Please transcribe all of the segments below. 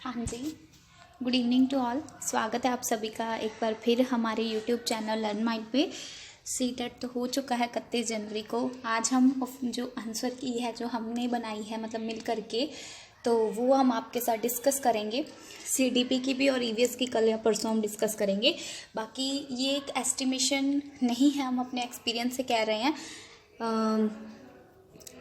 हाँ जी, good evening to all. स्वागत है आप सभी का एक बार फिर हमारे यूट्यूब चैनल लर्न माइंड पे। सीटेट तो हो चुका है 31 जनवरी को। आज हम जो आंसर की है जो हमने बनाई है मतलब मिल करके, तो वो हम आपके साथ डिस्कस करेंगे। सीडीपी की भी और ईवीएस की कल या परसों हम डिस्कस करेंगे। बाकी ये एक एस्टिमेशन नहीं है, हम अपने एक्सपीरियंस से कह रहे हैं।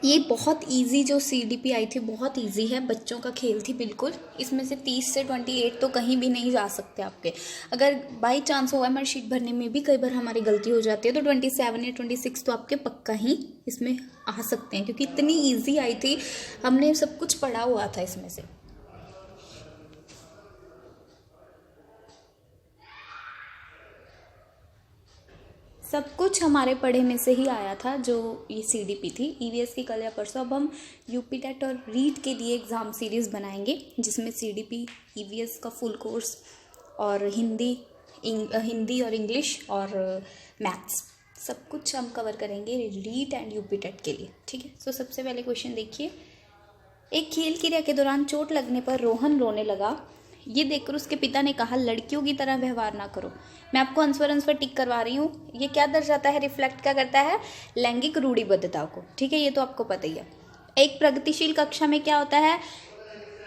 ये बहुत इजी जो सीडीपी आई थी बहुत इजी है, बच्चों का खेल थी बिल्कुल। इसमें से 30 से 28 तो कहीं भी नहीं जा सकते आपके। अगर बाई चांस हुआ हमारी शीट भरने में भी कई बार हमारी गलती हो जाती है तो 27 या 26 तो आपके पक्का ही इसमें आ सकते हैं, क्योंकि इतनी ईजी आई थी, हमने सब कुछ पढ़ा हुआ था इसमें से। सब कुछ हमारे पढ़े में से ही आया था जो ये सीडीपी थी। ईवीएस की कल या परसों अब हम यूपी टेट और रीट के लिए एग्ज़ाम सीरीज़ बनाएंगे, जिसमें सीडीपी, ईवीएस का फुल कोर्स और हिंदी और इंग्लिश और मैथ्स सब कुछ हम कवर करेंगे रीट एंड यूपी टेट के लिए। ठीक है, तो सबसे पहले क्वेश्चन देखिए। एक खेल क्रिया के दौरान चोट लगने पर रोहन रोने लगा। ये देखकर उसके पिता ने कहा, लड़कियों की तरह व्यवहार ना करो। मैं आपको आंसर टिक करवा रही हूँ। ये क्या दर्शाता है, रिफ्लेक्ट क्या करता है, लैंगिक रूढ़िबद्धता को। ठीक है, ये तो आपको पता ही है। एक प्रगतिशील कक्षा में क्या होता है,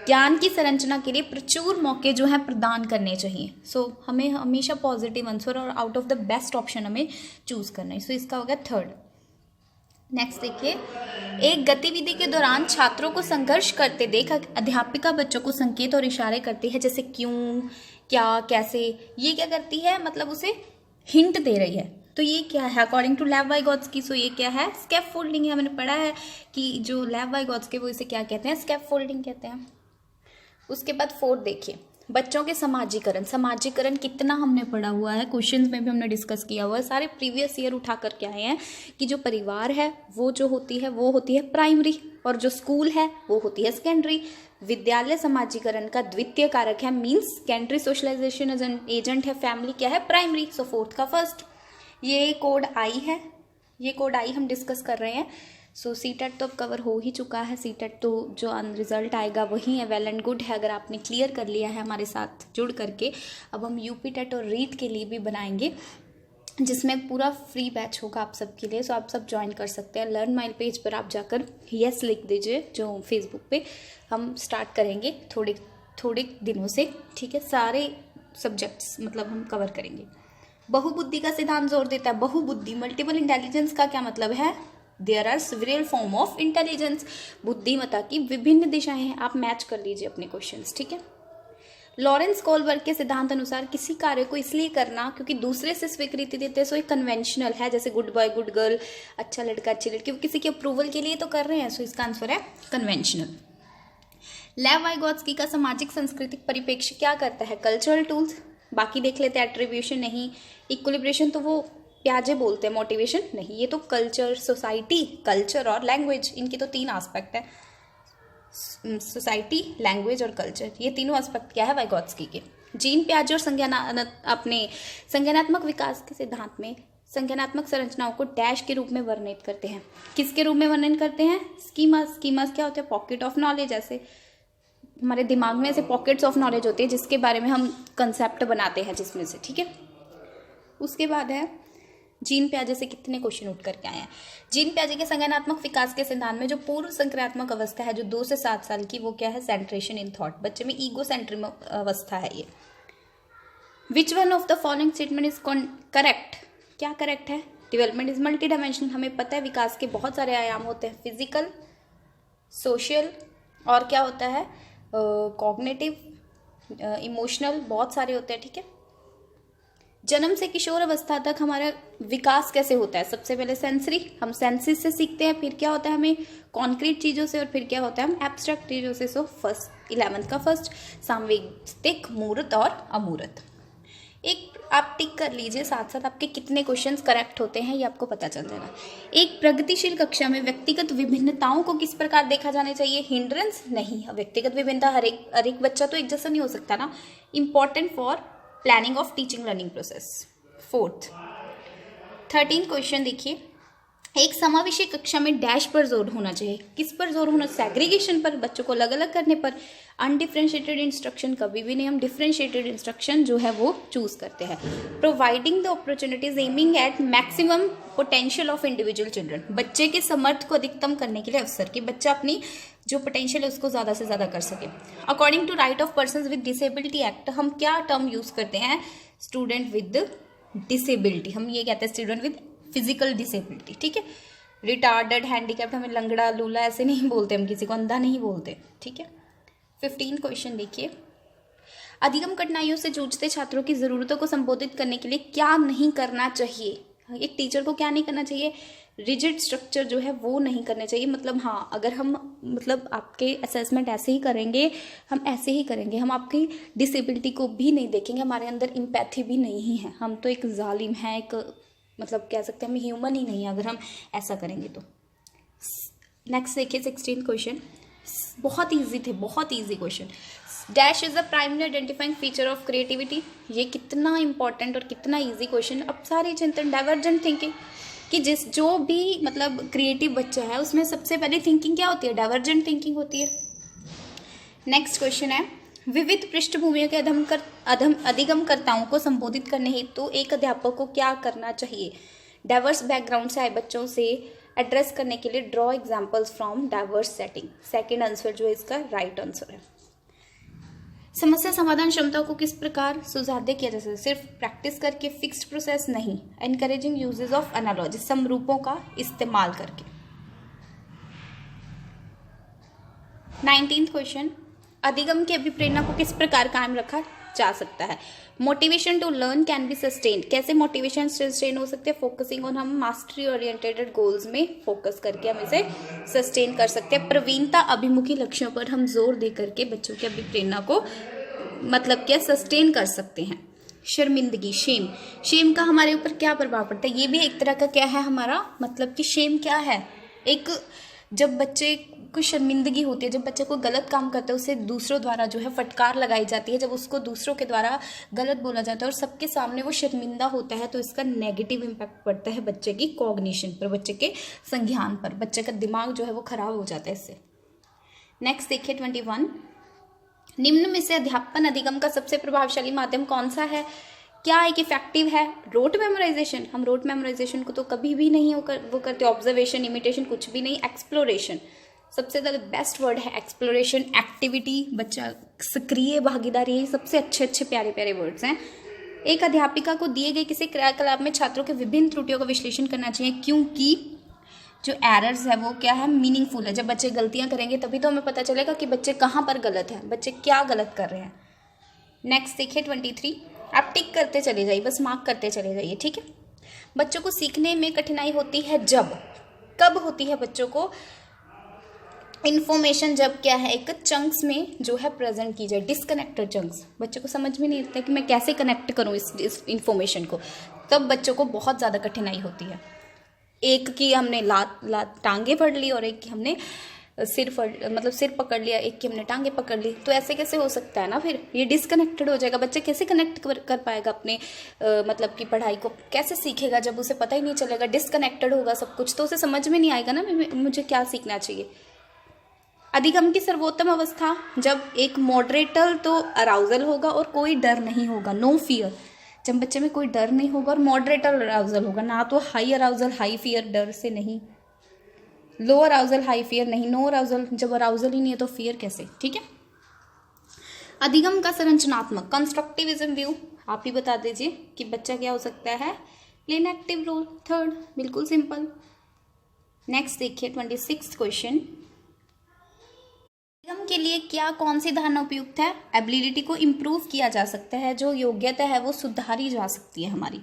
ज्ञान की संरचना के लिए प्रचुर मौके जो हैं प्रदान करने चाहिए। सो हमें हमेशा पॉजिटिव आंसर और out of the best option हमें चूज करना है। सो इसका होगा थर्ड। नेक्स्ट देखिए, एक गतिविधि के दौरान छात्रों को संघर्ष करते देख अध्यापिका बच्चों को संकेत और इशारे करती है, जैसे क्यों, क्या, कैसे। ये क्या करती है, मतलब उसे हिंट दे रही है। तो ये क्या है अकॉर्डिंग टू लेव वाइगोत्स्की। सो ये क्या है, स्कैफोल्डिंग है। हमने पढ़ा है कि जो लेव वाइगोत्स्की वो इसे क्या कहते हैं, स्कैफोल्डिंग कहते हैं। उसके बाद फोर्थ देखिए, बच्चों के समाजीकरण कितना हमने पढ़ा हुआ है, क्वेश्चंस में भी हमने डिस्कस किया हुआ है। सारे प्रीवियस ईयर उठा करके आए हैं कि जो परिवार है वो जो होती है प्राइमरी, और जो स्कूल है वो होती है सेकेंडरी। विद्यालय समाजीकरण का द्वितीय कारक है, मीन्स सेकेंडरी सोशलाइजेशन एजेंट है, फैमिली क्या है, प्राइमरी। सो फोर्थ का फर्स्ट। ये कोड आई है, ये कोड आई हम डिस्कस कर रहे हैं। सो सीटेट तो अब कवर हो ही चुका है। सीटेट तो जो रिजल्ट आएगा वही है, वेल एंड गुड है अगर आपने क्लियर कर लिया है हमारे साथ जुड़ करके। अब हम यूपी टेट और रीट के लिए भी बनाएंगे, जिसमें पूरा फ्री बैच होगा आप सबके लिए। सो आप सब ज्वाइन कर सकते हैं। लर्न माइल पेज पर आप जाकर यस लिख दीजिए, जो फेसबुक पे हम स्टार्ट करेंगे थोड़े दिनों से। ठीक है, सारे सब्जेक्ट्स मतलब हम कवर करेंगे। बहुबुद्धि का सिद्धांत जोर देता है, बहुबुद्धि मल्टीपल इंटेलिजेंस का क्या मतलब है, there are civil form of intelligence. बुद्धिमत्ता की विभिन्न दिशाएं हैं, आप मैच कर लीजिए अपने क्वेश्चंस। ठीक है, लॉरेंस कोलबर्ग के सिद्धांत अनुसार किसी कार्य को इसलिए करना क्योंकि दूसरे से स्वीकृति देते हैं। सो एक कन्वेंशनल है, जैसे गुड बॉय गुड गर्ल, अच्छा लड़का अच्छी लड़की, वो किसी के अप्रूवल के लिए तो कर रहे हैं। सो इसका आंसर है कन्वेंशनल। लेव वाइगोत्स्की का सामाजिक सांस्कृतिक परिप्रेक्ष्य क्या करता है, कल्चरल टूल्स। बाकी देख लेते हैं, एट्रीब्यूशन नहीं, इक्विलिब्रेशन तो वो प्याजे बोलते हैं, मोटिवेशन नहीं। ये तो कल्चर, सोसाइटी, कल्चर और लैंग्वेज, इनकी तो तीन एस्पेक्ट है, सोसाइटी, लैंग्वेज और कल्चर। ये तीनों एस्पेक्ट क्या है वाइगोत्स्की के। जीन पियाजे और अपने संज्ञानात्मक विकास के सिद्धांत में संज्ञानात्मक संरचनाओं को डैश के रूप में वर्णित करते हैं। किसके रूप में वर्णन करते हैं, स्कीमास। स्कीमास क्या होते हैं, पॉकेट ऑफ नॉलेज। ऐसे हमारे दिमाग में ऐसे पॉकेट्स ऑफ नॉलेज होते हैं जिसके बारे में हम कंसेप्ट बनाते हैं जिसमें से। ठीक है, उसके बाद है जीन पियाजे से कितने क्वेश्चन उठ करके आए हैं। जीन पियाजे के संज्ञानात्मक विकास के सिद्धांत में जो पूर्व संक्रियात्मक अवस्था है जो 2 से 7 साल की, वो क्या है, सेंट्रेशन इन थॉट। बच्चे में ईगो सेंट्रिक अवस्था है ये। Which one of the following statement is correct, क्या करेक्ट है, डेवलपमेंट इज मल्टी डायमेंशनल। हमें पता है विकास के बहुत सारे आयाम होते हैं, फिजिकल, सोशल और क्या होता है, कॉग्निटिव, इमोशनल, बहुत सारे होते हैं। ठीक है, जन्म से किशोर अवस्था तक हमारा विकास कैसे होता है, सबसे पहले सेंसरी, हम सेंसिस से सीखते हैं, फिर क्या होता है हमें कॉन्क्रीट चीज़ों से, और फिर क्या होता है हम एब्स्ट्रैक्ट चीज़ों से। सो फर्स्ट 11th का फर्स्ट, सामवेदिक, मूर्त और अमूर्त। एक आप टिक कर लीजिए, साथ साथ आपके कितने क्वेश्चंस करेक्ट होते हैं ये आपको पता चल जाएगा। एक प्रगतिशील कक्षा में व्यक्तिगत विभिन्नताओं को किस प्रकार देखा जाना चाहिए, हिंड्रेंस नहीं। व्यक्तिगत विभिन्नता हर एक बच्चा तो एक जैसा नहीं हो सकता ना, important for planning of teaching learning process. Fourth 13 question देखिए, एक समावेशी कक्षा में डैश पर जोर होना चाहिए। किस पर जोर होना? सेग्रीगेशन पर, बच्चों को अलग अलग करने पर। अनडिफ्रेंशिएटेड इंस्ट्रक्शन कभी भी नहीं, हम डिफ्रेंशिएटेड इंस्ट्रक्शन जो है वो चूज करते हैं। Providing the opportunities aiming at maximum potential of individual children, बच्चे के समर्थ को अधिकतम करने के लिए अवसर, कि बच्चा अपनी जो पोटेंशियल है उसको ज़्यादा से ज़्यादा कर सके। According to right of person with disability act, हम क्या टर्म यूज़ करते हैं? स्टूडेंट विद डिसेबिलिटी, हम ये कहते हैं स्टूडेंट विद फिजिकल डिसेबिलिटी, ठीक है। रिटार्डेड, हैंडीकैप्ड, हमें लंगड़ा लूला ऐसे नहीं बोलते, हम किसी को अंधा नहीं बोलते, ठीक है। 15 क्वेश्चन देखिए, अधिगम कठिनाइयों से जूझते छात्रों की ज़रूरतों को संबोधित करने के लिए क्या नहीं करना चाहिए? एक टीचर को क्या नहीं करना चाहिए? रिजिड स्ट्रक्चर जो है वो नहीं करने चाहिए। मतलब हाँ, अगर हम मतलब आपके असेसमेंट ऐसे ही करेंगे, हम ऐसे ही करेंगे, हम आपकी डिसेबिलिटी को भी नहीं देखेंगे, हमारे अंदर इम्पैथी भी नहीं है, हम तो एक जालिम हैं, एक मतलब कह सकते हैं हम ह्यूमन ही नहीं है अगर हम ऐसा करेंगे तो। नेक्स्ट देखिए 16 क्वेश्चन, बहुत इजी थे, बहुत easy question. Dash is the primary identifying feature of creativity, ये कितना इंपॉर्टेंट और कितना इजी क्वेश्चन। अब सारे चिंतन, डाइवर्जेंट थिंकिंग, कि जो भी मतलब क्रिएटिव बच्चा है उसमें सबसे पहले थिंकिंग क्या होती है? डाइवर्जेंट थिंकिंग होती है। नेक्स्ट क्वेश्चन है, विविध पृष्ठभूमियों के अधिगमकर्ताओं को संबोधित करने हेतु तो एक अध्यापक को क्या करना चाहिए? डाइवर्स बैकग्राउंड से आए बच्चों से एड्रेस करने के लिए draw examples from diverse setting. Second answer जो है इसका राइट आंसर है। समस्या समाधान क्षमता को किस प्रकार सुधार किया जा सकता है? सिर्फ प्रैक्टिस करके, फिक्स्ड प्रोसेस नहीं, एनकरेजिंग यूजेस ऑफ एनालॉजी, समरूपों का इस्तेमाल करके। 19th क्वेश्चन, अधिगम की अभिप्रेरणा को किस प्रकार कायम रखा जा सकता है? Motivation to learn can be sustained, कैसे मोटिवेशन सस्टेन हो सकते हैं? फोकसिंग ऑन, हम मास्टरी ओरिएंटेड गोल्स में फोकस करके हम इसे सस्टेन कर सकते हैं। प्रवीणता अभिमुखी लक्ष्यों पर हम जोर दे करके बच्चों की अभिप्रेरणा को मतलब क्या सस्टेन कर सकते हैं। शर्मिंदगी, शेम, शेम का हमारे ऊपर क्या प्रभाव पड़ता है? ये भी एक तरह का क्या है हमारा मतलब कि शेम क्या है? एक जब बच्चे को शर्मिंदगी होती है, जब बच्चे को गलत काम करता है उसे दूसरों द्वारा जो है फटकार लगाई जाती है, जब उसको दूसरों के द्वारा गलत बोला जाता है और सबके सामने वो शर्मिंदा होता है, तो इसका नेगेटिव इम्पैक्ट पड़ता है बच्चे की कॉग्निशन पर, बच्चे के संज्ञान पर, बच्चे का दिमाग जो है वो खराब हो जाता है इससे। नेक्स्ट देखिए 21, निम्न में से अध्यापन अधिगम का सबसे प्रभावशाली माध्यम कौन सा है? क्या एक इफेक्टिव है? रोट मेमोराइजेशन, हम रोट मेमोराइजेशन को तो कभी भी नहीं वो करते। ऑब्जर्वेशन, इमिटेशन कुछ भी नहीं। एक्सप्लोरेशन, सबसे ज़्यादा बेस्ट वर्ड है एक्सप्लोरेशन। एक्टिविटी, बच्चा सक्रिय भागीदारी, ये सबसे अच्छे अच्छे प्यारे प्यारे वर्ड्स हैं। एक अध्यापिका को दिए गए किसी क्रियाकलाप में छात्रों के विभिन्न त्रुटियों का विश्लेषण करना चाहिए, क्योंकि जो एरर्स है वो क्या है? मीनिंगफुल है। जब बच्चे गलतियां करेंगे तभी तो हमें पता चलेगा कि बच्चे कहाँ पर गलत हैं, बच्चे क्या गलत कर रहे हैं। नेक्स्ट देखिए 23, आप टिक करते चले जाइए, बस मार्क करते चले जाइए, ठीक है। बच्चों को सीखने में कठिनाई होती है कब होती है बच्चों को? इन्फॉर्मेशन जब क्या है एक चंक्स में जो है प्रेजेंट की जाए, डिस्कनेक्टेड चंक्स, बच्चे को समझ में नहीं आता कि मैं कैसे कनेक्ट करूं इस इन्फॉर्मेशन को, तब बच्चों को बहुत ज़्यादा कठिनाई होती है। एक की हमने लात टांगे पकड़ ली और एक की हमने सिर पकड़ लिया, एक की हमने टांगे पकड़ ली, तो ऐसे कैसे हो सकता है ना? फिर ये डिस्कनेक्टेड हो जाएगा, बच्चे कैसे कनेक्ट कर पाएगा अपने मतलब की पढ़ाई को, कैसे सीखेगा जब उसे पता ही नहीं चलेगा, डिस्कनेक्टेड होगा सब कुछ, तो उसे समझ में नहीं आएगा ना मुझे क्या सीखना चाहिए। अधिगम की सर्वोत्तम अवस्था जब एक मॉडरेटल तो अराउजल होगा और कोई डर नहीं होगा, नो फियर, जब बच्चे में कोई डर नहीं होगा, और मॉडरेटल अराउजल होगा, ना तो हाई अराउजल हाई फियर डर से नहीं, लो अराउजल हाई फियर नहीं, नो अराउजल, जब अराउजल ही नहीं है तो फियर कैसे, ठीक है। अधिगम का संरचनात्मक कंस्ट्रक्टिविज्म व्यू, आप ही बता दीजिए कि बच्चा क्या हो सकता है? प्लेन एक्टिव रोल, थर्ड, बिल्कुल सिंपल। नेक्स्ट देखिए 26 क्वेश्चन, अधिगम के लिए क्या कौन सी धारणा उपयुक्त है? एबिलिटी को इम्प्रूव किया जा सकता है, जो योग्यता है वो सुधारी जा सकती है हमारी।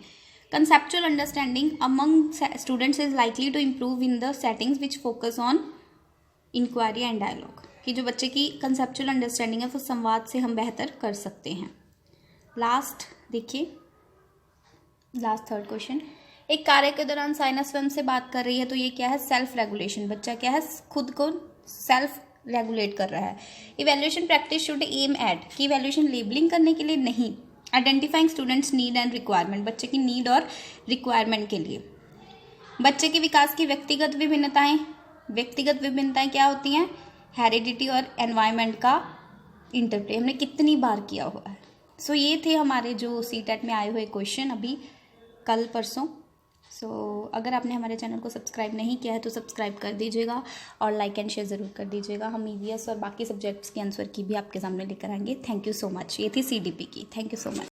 Conceptual understanding among students is likely to improve in the settings which focus on inquiry and dialogue, कि जो बच्चे की कंसेप्चुअल अंडरस्टैंडिंग है वो संवाद से हम बेहतर कर सकते हैं। लास्ट देखिए, लास्ट थर्ड क्वेश्चन, एक कार्य के दौरान साइना स्वयं से बात कर रही है, तो ये क्या है? सेल्फ रेगुलेशन, बच्चा क्या है? खुद को सेल्फ रेगुलेट कर रहा है। Evaluation practice should aim at, कि इवैल्यूएशन लेबलिंग करने के लिए नहीं, identifying students need and requirement, बच्चे की नीड और रिक्वायरमेंट के लिए। बच्चे के विकास की व्यक्तिगत विभिन्नताएं क्या होती हैं? हेरिडिटी और एनवायरनमेंट का इंटरप्ले हमने कितनी बार किया हुआ है। सो ये थे हमारे जो सीटेट में आए हुए क्वेश्चन अभी कल परसों। अगर आपने हमारे चैनल को सब्सक्राइब नहीं किया है तो सब्सक्राइब कर दीजिएगा और लाइक एंड शेयर ज़रूर कर दीजिएगा। हम ईवीएस और बाकी सब्जेक्ट्स के आंसर की भी आपके सामने लेकर आएंगे। Thank you so much. ये थी CDP की। Thank you so much.